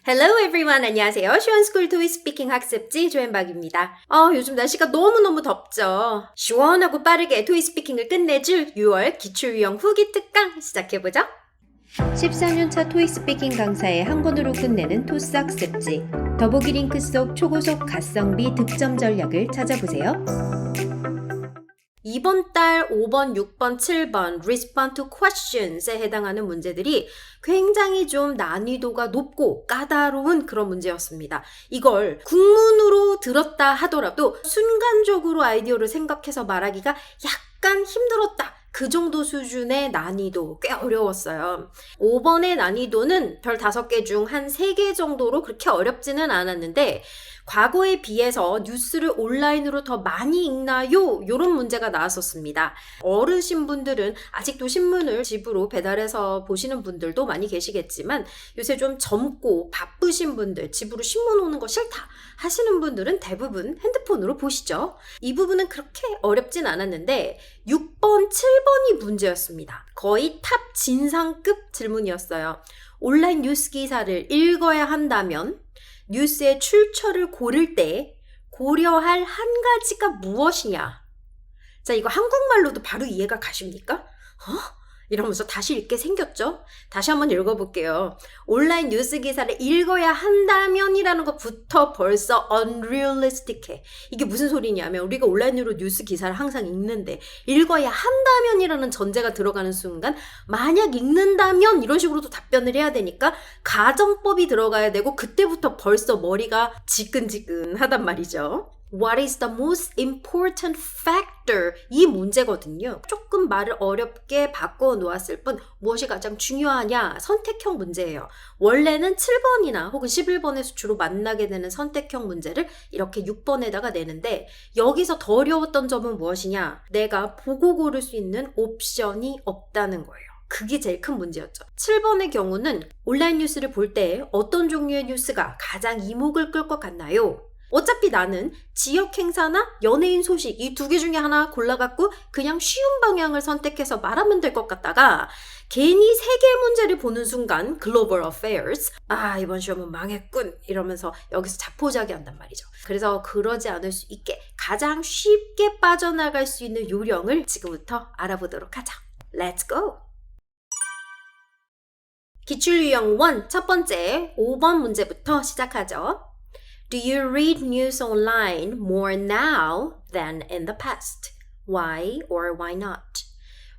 Hello everyone. 안녕하세요. 시원스쿨 토이 스피킹 학습지 조앤박입니다. 요즘 날씨가 너무너무 덥죠. 시원하고 빠르게 토이 스피킹을 끝내줄 6월 기출유형 후기 특강 시작해보죠. 14년차 토이 스피킹 강사의 한 권으로 끝내는 토스 학습지. 더보기 링크 속 초고속 가성비 득점 전략을 찾아보세요. 이번 달 5번, 6번, 7번 Respond to Questions에 해당하는 문제들이 굉장히 좀 난이도가 높고 까다로운 그런 문제였습니다. 이걸 국문으로 들었다 하더라도 순간적으로 아이디어를 생각해서 말하기가 약간 힘들었다. 그 정도 수준의 난이도 꽤 어려웠어요. 5번의 난이도는 별 5개 중 한 3개 정도로 그렇게 어렵지는 않았는데 과거에 비해서 뉴스를 온라인으로 더 많이 읽나요? 이런 문제가 나왔었습니다. 어르신분들은 아직도 신문을 집으로 배달해서 보시는 분들도 많이 계시겠지만 요새 좀 젊고 바쁘신 분들, 집으로 신문 오는 거 싫다 하시는 분들은 대부분 핸드폰으로 보시죠. 이 부분은 그렇게 어렵진 않았는데 6번, 7번이 문제였습니다. 거의 탑 진상급 질문이었어요. 온라인 뉴스 기사를 읽어야 한다면 뉴스의 출처를 고를 때 고려할 한 가지가 무엇이냐? 자, 이거 한국말로도 바로 이해가 가십니까? 이러면서 다시 읽게 생겼죠? 다시 한번 읽어볼게요. 온라인 뉴스 기사를 읽어야 한다면이라는 것부터 벌써 unrealistic해. 이게 무슨 소리냐면 우리가 온라인으로 뉴스 기사를 항상 읽는데 읽어야 한다면이라는 전제가 들어가는 순간 만약 읽는다면 이런 식으로도 답변을 해야 되니까 가정법이 들어가야 되고 그때부터 벌써 머리가 지끈지끈하단 말이죠. What is the most important factor? 이 문제거든요. 조금 말을 어렵게 바꿔 놓았을 뿐 무엇이 가장 중요하냐? 선택형 문제예요. 원래는 7번이나 혹은 11번에서 주로 만나게 되는 선택형 문제를 이렇게 6번에다가 내는데 여기서 더 어려웠던 점은 무엇이냐? 내가 보고 고를 수 있는 옵션이 없다는 거예요. 그게 제일 큰 문제였죠. 7번의 경우는 온라인 뉴스를 볼 때 어떤 종류의 뉴스가 가장 이목을 끌 것 같나요? 어차피 나는 지역 행사나 연예인 소식 이 2개 중에 하나 골라갖고 그냥 쉬운 방향을 선택해서 말하면 될 것 같다가 괜히 3개의 문제를 보는 순간 Global Affairs 이번 시험은 망했군 이러면서 여기서 자포자기한단 말이죠. 그래서 그러지 않을 수 있게 가장 쉽게 빠져나갈 수 있는 요령을 지금부터 알아보도록 하죠. Let's go! 기출유형 1 첫 번째 5번 문제부터 시작하죠. Do you read news online more now than in the past? Why or why not?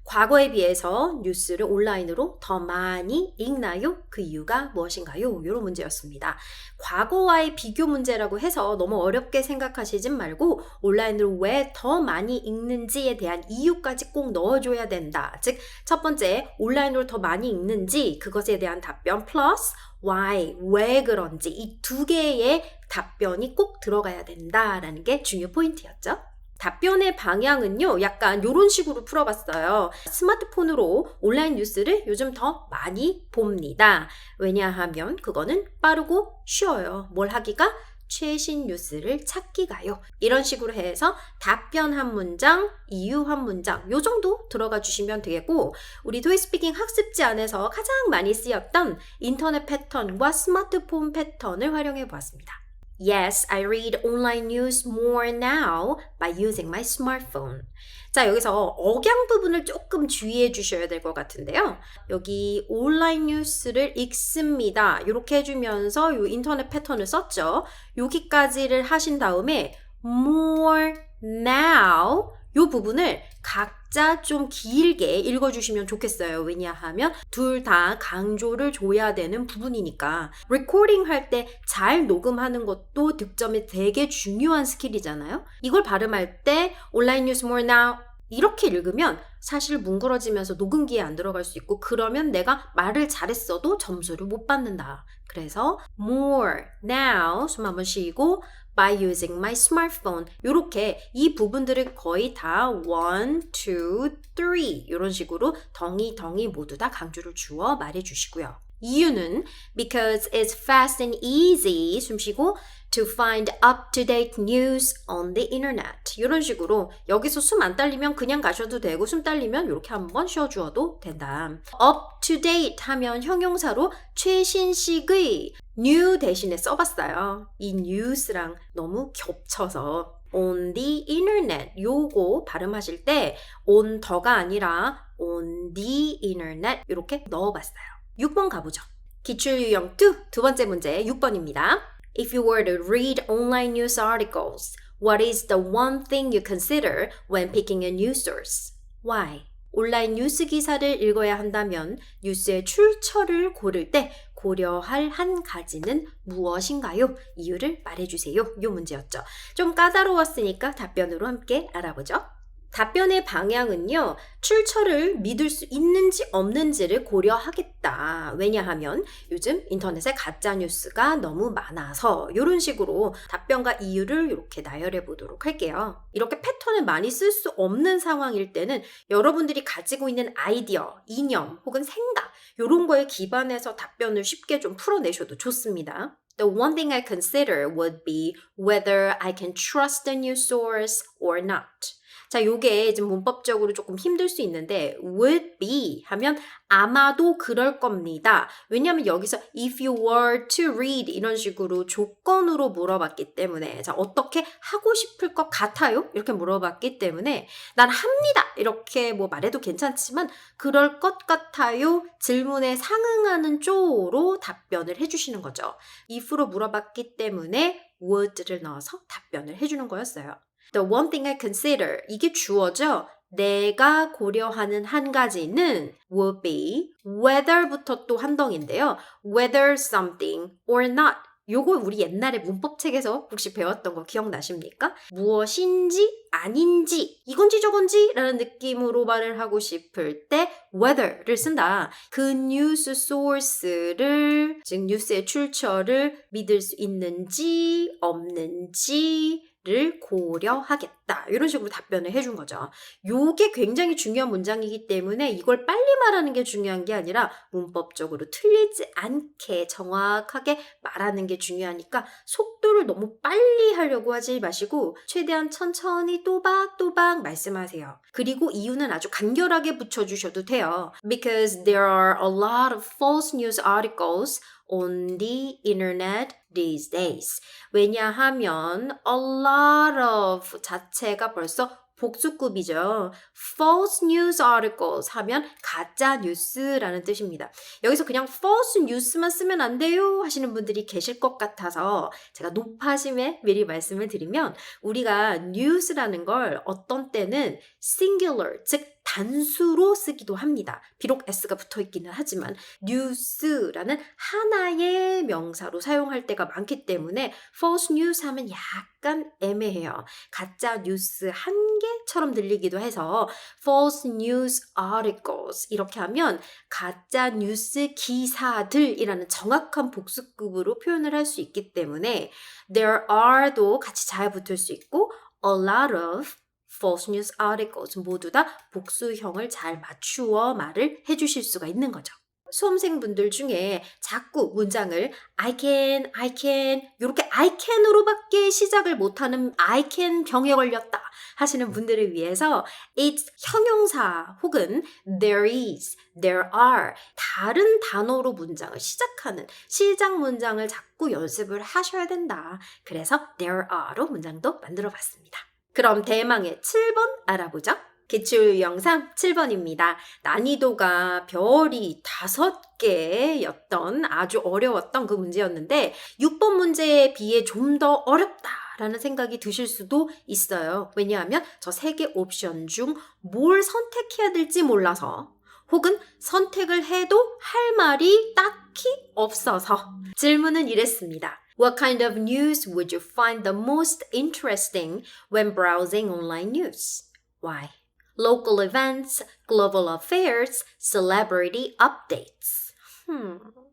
과거에 비해서 뉴스를 온라인으로 더 많이 읽나요? 그 이유가 무엇인가요? 이런 문제였습니다. 과거와의 비교 문제라고 해서 너무 어렵게 생각하시진 말고 온라인으로 왜 더 많이 읽는지에 대한 이유까지 꼭 넣어줘야 된다. 즉, 첫 번째, 온라인으로 더 많이 읽는지 그것에 대한 답변 플러스 why, 왜 그런지 이 2개의 답변이 꼭 들어가야 된다라는 게 중요 포인트였죠. 답변의 방향은요, 약간 이런 식으로 풀어봤어요. 스마트폰으로 온라인 뉴스를 요즘 더 많이 봅니다. 왜냐하면 그거는 빠르고 쉬워요. 뭘 하기가? 최신 뉴스를 찾기가요. 이런 식으로 해서 답변 한 문장, 이유 한 문장 요 정도 들어가 주시면 되겠고 우리 토이 스피킹 학습지 안에서 가장 많이 쓰였던 인터넷 패턴과 스마트폰 패턴을 활용해 보았습니다. Yes, I read online news more now by using my smartphone. 자, 여기서 억양 부분을 조금 주의해 주셔야 될 것 같은데요. 여기 온라인 뉴스를 읽습니다. 이렇게 해주면서 이 인터넷 패턴을 썼죠. 여기까지를 하신 다음에 more now 이 부분을 각자 좀 길게 읽어주시면 좋겠어요. 왜냐하면 둘 다 강조를 줘야 되는 부분이니까. 레코딩 할 때 잘 녹음하는 것도 득점에 되게 중요한 스킬이잖아요. 이걸 발음할 때 온라인 뉴스 more now 이렇게 읽으면 사실 뭉그러지면서 녹음기에 안 들어갈 수 있고 그러면 내가 말을 잘했어도 점수를 못 받는다. 그래서 more now 숨 한번 쉬고 by using my smartphone 이렇게 이 부분들을 거의 다 1, 2, 3 이런 식으로 덩이 모두 다 강조를 주어 말해 주시고요. 이유는 because it's fast and easy 숨 쉬고 to find up-to-date news on the internet. 이런 식으로 여기서 숨 안 딸리면 그냥 가셔도 되고 숨 딸리면 이렇게 한번 쉬어주어도 된다. up-to-date 하면 형용사로 최신식의 new 대신에 써봤어요. 이 news랑 너무 겹쳐서 on the internet 요거 발음하실 때 on the가 아니라 on the internet 이렇게 넣어봤어요. 6번 가보죠. 기출유형 2, 두 번째 문제 6번입니다. If you were to read online news articles, what is the one thing you consider when picking a news source? Why? 온라인 뉴스 기사를 읽어야 한다면 뉴스의 출처를 고를 때 고려할 한 가지는 무엇인가요? 이유를 말해주세요. 이 문제였죠. 좀 까다로웠으니까 답변으로 함께 알아보죠. 답변의 방향은요, 출처를 믿을 수 있는지 없는지를 고려하겠다. 왜냐하면 요즘 인터넷에 가짜뉴스가 너무 많아서 이런 식으로 답변과 이유를 이렇게 나열해 보도록 할게요. 이렇게 패턴을 많이 쓸 수 없는 상황일 때는 여러분들이 가지고 있는 아이디어, 이념 혹은 생각 이런 거에 기반해서 답변을 쉽게 좀 풀어내셔도 좋습니다. The one thing I consider would be whether I can trust the news source or not. 자, 요게 좀 문법적으로 조금 힘들 수 있는데 would be 하면 아마도 그럴 겁니다. 왜냐하면 여기서 if you were to read 이런 식으로 조건으로 물어봤기 때문에 자, 어떻게 하고 싶을 것 같아요? 이렇게 물어봤기 때문에 난 합니다. 이렇게 뭐 말해도 괜찮지만 그럴 것 같아요. 질문에 상응하는 쪽으로 답변을 해주시는 거죠. if로 물어봤기 때문에 would를 넣어서 답변을 해주는 거였어요. The one thing I consider 이게 주어죠. 내가 고려하는 한 가지는 would be whether부터 또 한덩인데요. whether something or not. 요거 우리 옛날에 문법책에서 혹시 배웠던 거 기억나십니까? 무엇인지 아닌지 이건지 저건지 라는 느낌으로 말을 하고 싶을 때 whether를 쓴다. 그 뉴스 소스를 즉 뉴스의 출처를 믿을 수 있는지 없는지 를 고려하겠다. 이런 식으로 답변을 해준 거죠. 요게 굉장히 중요한 문장이기 때문에 이걸 빨리 말하는 게 중요한 게 아니라 문법적으로 틀리지 않게 정확하게 말하는 게 중요하니까 속도를 너무 빨리 하려고 하지 마시고 최대한 천천히 또박또박 말씀하세요. 그리고 이유는 아주 간결하게 붙여주셔도 돼요. Because there are a lot of false news articles on the internet these days. 왜냐하면 a lot of 자체가 벌써 복수급이죠. false news articles 하면 가짜 뉴스라는 뜻입니다. 여기서 그냥 false news만 쓰면 안 돼요 하시는 분들이 계실 것 같아서 제가 높아심에 미리 말씀을 드리면 우리가 news라는 걸 어떤 때는 singular, 즉 단수로 쓰기도 합니다. 비록 s가 붙어 있기는 하지만 news라는 하나의 명사로 사용할 때가 많기 때문에 false news 하면 약간 애매해요. 가짜 뉴스 한 개처럼 들리기도 해서 false news articles 이렇게 하면 가짜 뉴스 기사들이라는 정확한 복수급으로 표현을 할 수 있기 때문에 there are도 같이 잘 붙을 수 있고 a lot of false news articles 모두 다 복수형을 잘 맞추어 말을 해주실 수가 있는 거죠. 수험생분들 중에 자꾸 문장을 I can 이렇게 I can으로밖에 시작을 못하는 I can 병에 걸렸다 하시는 분들을 위해서 it's 형용사 혹은 there is, there are 다른 단어로 문장을 시작하는 시작 문장을 자꾸 연습을 하셔야 된다. 그래서 there are로 문장도 만들어 봤습니다. 그럼 대망의 7번 알아보죠. 기출 영상 7번입니다. 난이도가 별이 5개였던 아주 어려웠던 그 문제였는데 6번 문제에 비해 좀 더 어렵다라는 생각이 드실 수도 있어요. 왜냐하면 저 3개 옵션 중 뭘 선택해야 될지 몰라서 혹은 선택을 해도 할 말이 딱히 없어서 질문은 이랬습니다. What kind of news would you find the most interesting when browsing online news? Why? Local events, global affairs, celebrity updates.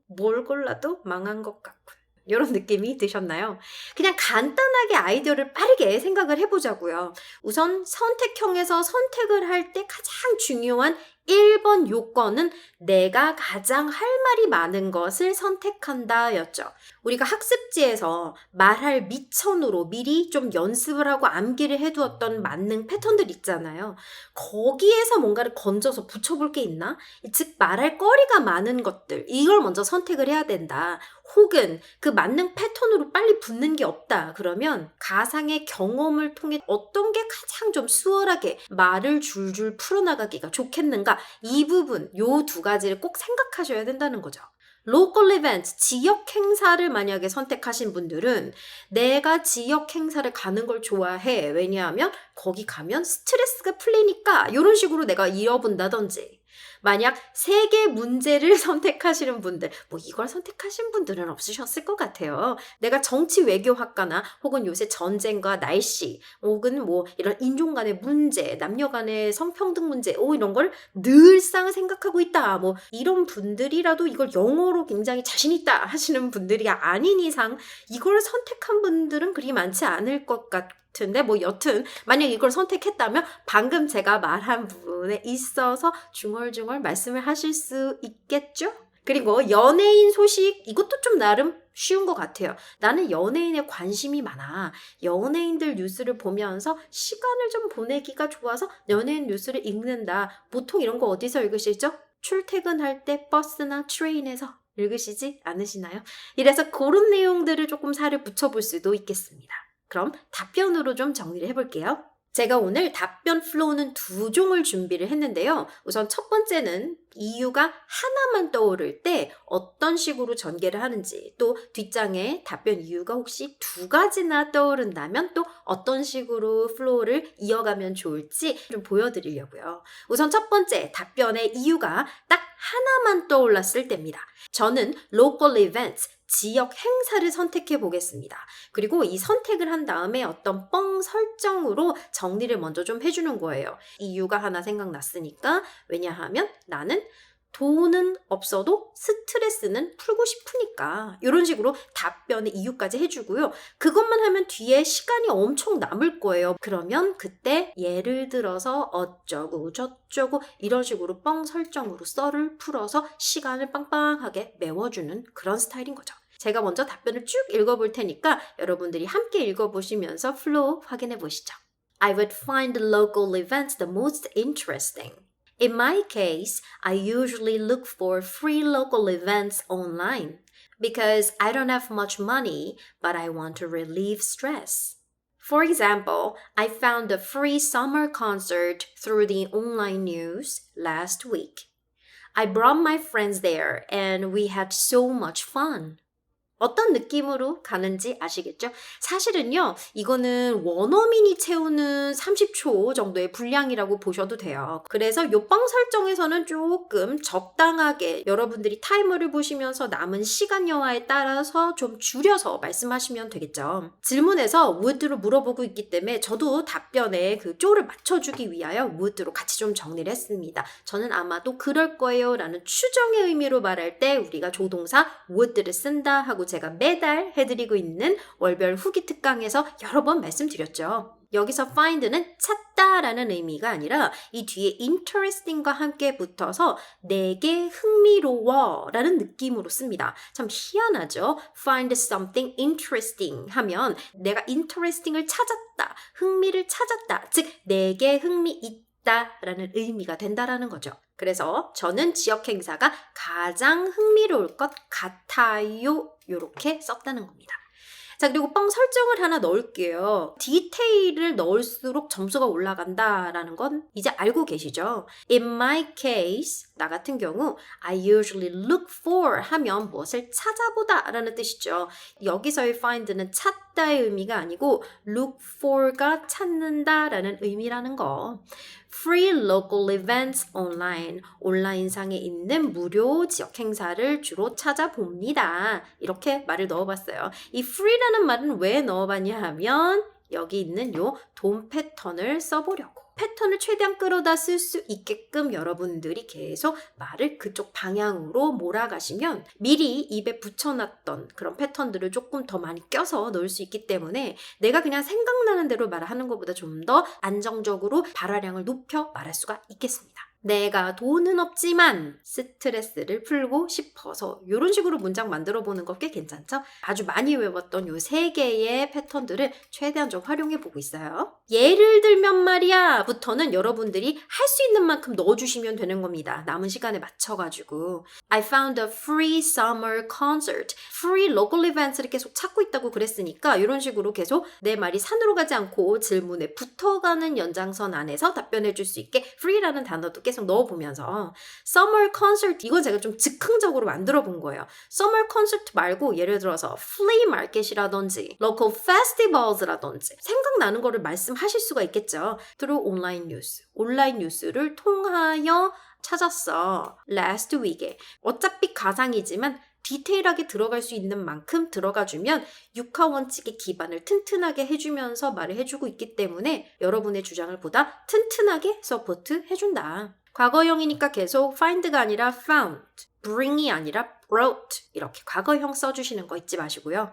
뭘 골라도 망한 것 같군. 이런 느낌이 드셨나요? 그냥 간단하게 아이디어를 빠르게 생각을 해보자고요. 우선 선택형에서 선택을 할 때 가장 중요한 1번 요건은 내가 가장 할 말이 많은 것을 선택한다 였죠. 우리가 학습지에서 말할 미천으로 미리 좀 연습을 하고 암기를 해두었던 만능 패턴들 있잖아요. 거기에서 뭔가를 건져서 붙여볼 게 있나? 즉 말할 거리가 많은 것들, 이걸 먼저 선택을 해야 된다. 혹은 그 만능 패턴으로 빨리 붙는 게 없다. 그러면 가상의 경험을 통해 어떤 게 가장 좀 수월하게 말을 줄줄 풀어나가기가 좋겠는가? 이 부분, 요 두 가지를 꼭 생각하셔야 된다는 거죠. local event, 지역 행사를 만약에 선택하신 분들은 내가 지역 행사를 가는 걸 좋아해. 왜냐하면 거기 가면 스트레스가 풀리니까 이런 식으로 내가 이어본다든지, 만약 세계 문제를 선택하시는 분들, 뭐 이걸 선택하신 분들은 없으셨을 것 같아요. 내가 정치 외교학과나 혹은 요새 전쟁과 날씨, 혹은 뭐 이런 인종 간의 문제, 남녀 간의 성평등 문제, 이런 걸 늘상 생각하고 있다. 뭐 이런 분들이라도 이걸 영어로 굉장히 자신 있다 하시는 분들이 아닌 이상 이걸 선택한 분들은 그리 많지 않을 것 같은데, 뭐 여튼 만약 이걸 선택했다면 방금 제가 말한 부분에 있어서 중얼중얼 말씀을 하실 수 있겠죠? 그리고 연예인 소식, 이것도 좀 나름 쉬운 것 같아요. 나는 연예인에 관심이 많아. 연예인들 뉴스를 보면서 시간을 좀 보내기가 좋아서 연예인 뉴스를 읽는다. 보통 이런 거 어디서 읽으시죠? 출퇴근할 때 버스나 트레인에서 읽으시지 않으시나요? 이래서 그런 내용들을 조금 살을 붙여볼 수도 있겠습니다. 그럼 답변으로 좀 정리를 해볼게요. 제가 오늘 답변 플로우는 두 종을 준비를 했는데요. 우선 첫 번째는 이유가 하나만 떠오를 때 어떤 식으로 전개를 하는지, 또 뒷장에 답변 이유가 혹시 두 가지나 떠오른다면 또 어떤 식으로 플로우를 이어가면 좋을지 좀 보여드리려고요. 우선 첫 번째 답변의 이유가 딱 하나만 떠올랐을 때입니다. 저는 local events, 지역 행사를 선택해 보겠습니다. 그리고 이 선택을 한 다음에 어떤 뻥 설정으로 정리를 먼저 좀 해주는 거예요. 이유가 하나 생각났으니까, 왜냐하면 나는 돈은 없어도 스트레스는 풀고 싶으니까, 이런 식으로 답변의 이유까지 해주고요. 그것만 하면 뒤에 시간이 엄청 남을 거예요. 그러면 그때 예를 들어서 어쩌고 저쩌고 이런 식으로 뻥 설정으로 썰을 풀어서 시간을 빵빵하게 메워주는 그런 스타일인 거죠. 제가 먼저 답변을 쭉 읽어볼 테니까 여러분들이 함께 읽어보시면서 플로우 확인해 보시죠. I would find the local events the most interesting. In my case, I usually look for free local events online because I don't have much money, but I want to relieve stress. For example, I found a free summer concert through the online news last week. I brought my friends there and we had so much fun. 어떤 느낌으로 가는지 아시겠죠? 사실은요, 이거는 원어민이 채우는 30초 정도의 분량이라고 보셔도 돼요. 그래서 요빵 설정에서는 조금 적당하게 여러분들이 타이머를 보시면서 남은 시간 여하에 따라서 좀 줄여서 말씀하시면 되겠죠. 질문에서 would로 물어보고 있기 때문에 저도 답변에 그 쪼를 맞춰주기 위하여 would로 같이 좀 정리를 했습니다. 저는 아마도 그럴 거예요 라는 추정의 의미로 말할 때 우리가 조동사 would를 쓴다 하고 제가 매달 해드리고 있는 월별 후기 특강에서 여러 번 말씀드렸죠. 여기서 find는 찾다라는 의미가 아니라 이 뒤에 interesting과 함께 붙어서 내게 흥미로워라는 느낌으로 씁니다. 참 희한하죠? Find something interesting 하면 내가 interesting을 찾았다, 흥미를 찾았다, 즉 내게 흥미 있다 라는 의미가 된다라는 거죠. 그래서 저는 지역 행사가 가장 흥미로울 것 같아요. 이렇게 썼다는 겁니다. 자, 그리고 뻥 설정을 하나 넣을게요. 디테일을 넣을수록 점수가 올라간다라는 건 이제 알고 계시죠? In my case, 나 같은 경우 I usually look for 하면 무엇을 찾아보다 라는 뜻이죠. 여기서의 find는 찾다의 의미가 아니고 look for가 찾는다 라는 의미라는 거. Free local events online. 온라인상에 있는 무료 지역 행사를 주로 찾아봅니다. 이렇게 말을 넣어봤어요. 이 free라는 말은 왜 넣어봤냐 하면 여기 있는 요 돈 패턴을 써보려고. 패턴을 최대한 끌어다 쓸 수 있게끔 여러분들이 계속 말을 그쪽 방향으로 몰아가시면 미리 입에 붙여놨던 그런 패턴들을 조금 더 많이 껴서 넣을 수 있기 때문에 내가 그냥 생각나는 대로 말하는 것보다 좀 더 안정적으로 발화량을 높여 말할 수가 있겠습니다. 내가 돈은 없지만 스트레스를 풀고 싶어서 이런 식으로 문장 만들어 보는 거 꽤 괜찮죠? 아주 많이 외웠던 요 3개의 패턴들을 최대한 좀 활용해 보고 있어요. 예를 들면 말이야 부터는 여러분들이 할 수 있는 만큼 넣어주시면 되는 겁니다. 남은 시간에 맞춰가지고 I found a free summer concert. free local events를 계속 찾고 있다고 그랬으니까 이런 식으로 계속 내 말이 산으로 가지 않고 질문에 붙어가는 연장선 안에서 답변해 줄 수 있게 free라는 단어도 계속 넣어보면서 summer concert 이건 제가 좀 즉흥적으로 만들어 본 거예요. summer concert 말고 예를 들어서 flea market이라든지 local festivals라든지 생각나는 거를 말씀하실 수가 있겠죠. through online news. 온라인 뉴스를 통하여 찾았어. last week에. 어차피 가상이지만 디테일하게 들어갈 수 있는 만큼 들어가주면 육하 원칙의 기반을 튼튼하게 해주면서 말을 해주고 있기 때문에 여러분의 주장을 보다 튼튼하게 서포트 해준다. 과거형이니까 계속 find가 아니라 found, bring이 아니라 brought 이렇게 과거형 써주시는 거 잊지 마시고요.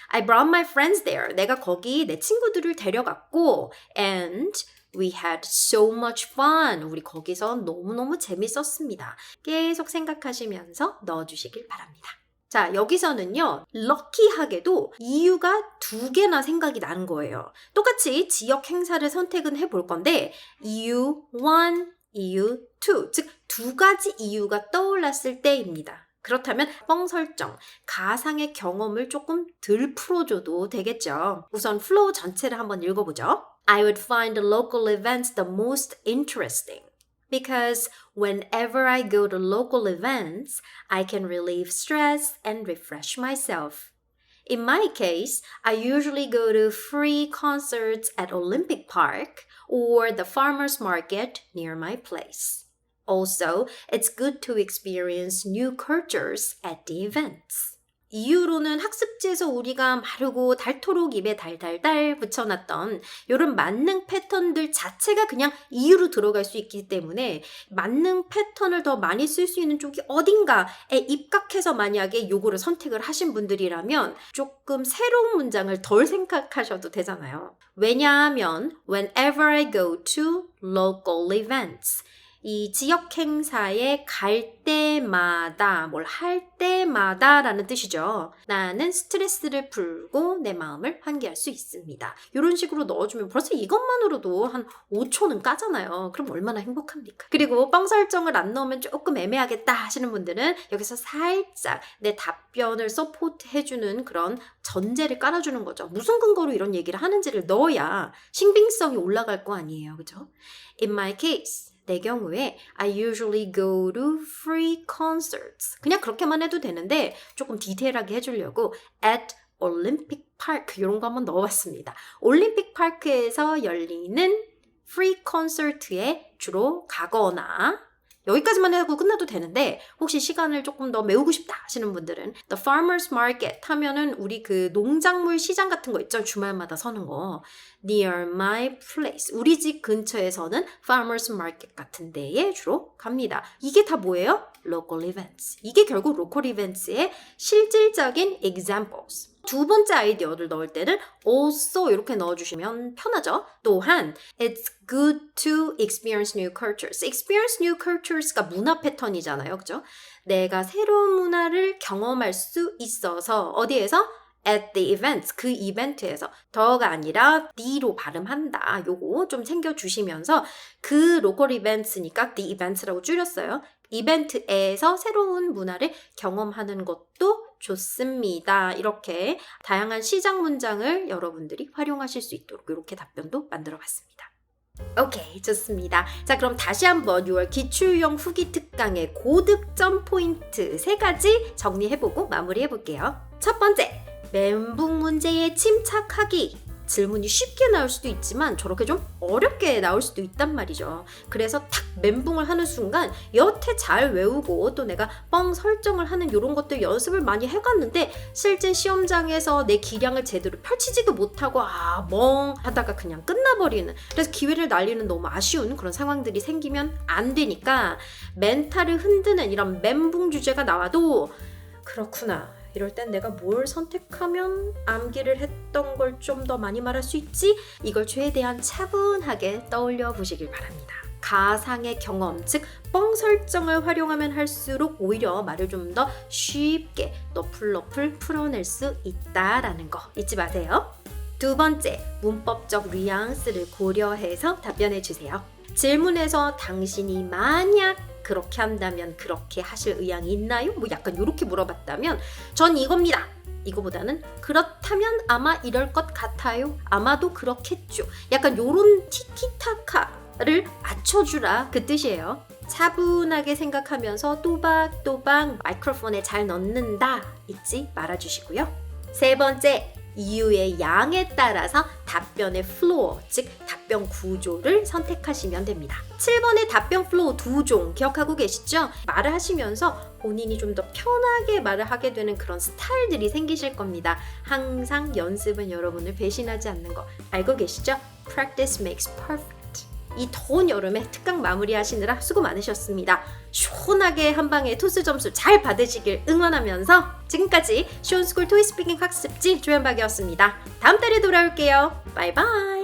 I brought my friends there. 내가 거기 내 친구들을 데려갔고 and we had so much fun. 우리 거기서 너무너무 재밌었습니다. 계속 생각하시면서 넣어주시길 바랍니다. 자, 여기서는요, 럭키하게도 이유가 2개나 생각이 나는 거예요. 똑같이 지역 행사를 선택은 해볼 건데, 이유 1, 이유 2, 즉 2가지 이유가 떠올랐을 때입니다. 그렇다면 뻥 설정, 가상의 경험을 조금 덜 풀어줘도 되겠죠. 우선 플로우 전체를 한번 읽어보죠. I would find the local events the most interesting. Because whenever I go to local events, I can relieve stress and refresh myself. In my case, I usually go to free concerts at Olympic Park or the farmer's market near my place. Also, it's good to experience new cultures at the events. 이유로는 학습지에서 우리가 마르고 닳도록 입에 달달달 붙여놨던 이런 만능 패턴들 자체가 그냥 이유로 들어갈 수 있기 때문에 만능 패턴을 더 많이 쓸 수 있는 쪽이 어딘가에 입각해서 만약에 요거를 선택을 하신 분들이라면 조금 새로운 문장을 덜 생각하셔도 되잖아요. 왜냐하면 whenever I go to local events 이 지역 행사에 갈 때마다, 뭘 할 때마다 라는 뜻이죠. 나는 스트레스를 풀고 내 마음을 환기할 수 있습니다. 이런 식으로 넣어주면 벌써 이것만으로도 한 5초는 까잖아요. 그럼 얼마나 행복합니까? 그리고 뻥 설정을 안 넣으면 조금 애매하겠다 하시는 분들은 여기서 살짝 내 답변을 서포트해주는 그런 전제를 깔아주는 거죠. 무슨 근거로 이런 얘기를 하는지를 넣어야 신빙성이 올라갈 거 아니에요. 그죠? In my case, 내 경우에 I usually go to free concerts. 그냥 그렇게만 해도 되는데 조금 디테일하게 해주려고 at Olympic Park 이런 거 한번 넣어봤습니다. 올림픽 파크에서 열리는 free concert에 주로 가거나 여기까지만 하고 끝나도 되는데 혹시 시간을 조금 더 메우고 싶다 하시는 분들은 The Farmer's Market 하면은 우리 그 농작물 시장 같은 거 있죠? 주말마다 서는 거 Near my place 우리 집 근처에서는 Farmer's Market 같은 데에 주로 갑니다. 이게 다 뭐예요? Local events. 이게 결국 local events의 실질적인 examples. 두 번째 아이디어를 넣을 때는 also 이렇게 넣어주시면 편하죠. 또한 it's good to experience new cultures. experience new cultures가 문화 패턴이잖아요. 그죠? 내가 새로운 문화를 경험할 수 있어서 어디에서? at the events, 그 이벤트에서 더가 아니라 the로 발음한다. 요거 좀 챙겨주시면서 그 local events니까 the events라고 줄였어요. 이벤트에서 새로운 문화를 경험하는 것도 좋습니다. 이렇게 다양한 시작 문장을 여러분들이 활용하실 수 있도록 이렇게 답변도 만들어 봤습니다. 오케이, 좋습니다. 자, 그럼 다시 한번 6월 기출유형 후기 특강의 고득점 포인트 3가지 정리해보고 마무리해볼게요. 첫 번째, 멘붕 문제에 침착하기. 질문이 쉽게 나올 수도 있지만 저렇게 좀 어렵게 나올 수도 있단 말이죠. 그래서 탁 멘붕을 하는 순간 여태 잘 외우고 또 내가 뻥 설정을 하는 이런 것들 연습을 많이 해갔는데 실제 시험장에서 내 기량을 제대로 펼치지도 못하고 멍 하다가 그냥 끝나버리는 그래서 기회를 날리는 너무 아쉬운 그런 상황들이 생기면 안 되니까 멘탈을 흔드는 이런 멘붕 주제가 나와도 그렇구나. 이럴 땐 내가 뭘 선택하면 암기를 했던 걸 좀 더 많이 말할 수 있지? 이걸 최대한 차분하게 떠올려 보시길 바랍니다. 가상의 경험, 즉 뻥 설정을 활용하면 할수록 오히려 말을 좀 더 쉽게 너플너플 풀어낼 수 있다라는 거 잊지 마세요. 두 번째, 문법적 뉘앙스를 고려해서 답변해 주세요. 질문에서 당신이 만약 그렇게 한다면 그렇게 하실 의향이 있나요? 뭐 약간 이렇게 물어봤다면 전 이겁니다. 이거보다는 그렇다면 아마 이럴 것 같아요. 아마도 그렇겠죠. 약간 요런 티키타카를 맞춰주라 그 뜻이에요. 차분하게 생각하면서 또박또박 마이크로폰에 잘 넣는다 잊지 말아주시고요. 세 번째, 이유의 양에 따라서 답변의 플로어, 즉 답변 구조를 선택하시면 됩니다. 7번의 답변 플로어 두 종 기억하고 계시죠? 말을 하시면서 본인이 좀 더 편하게 말을 하게 되는 그런 스타일들이 생기실 겁니다. 항상 연습은 여러분을 배신하지 않는 거 알고 계시죠? Practice makes perfect. 이 더운 여름에 특강 마무리하시느라 수고 많으셨습니다. 시원하게 한 방에 토스 점수 잘 받으시길 응원하면서 지금까지 시온스쿨 토익 스피킹 학습지 조연박이었습니다. 다음 달에 돌아올게요. 바이바이.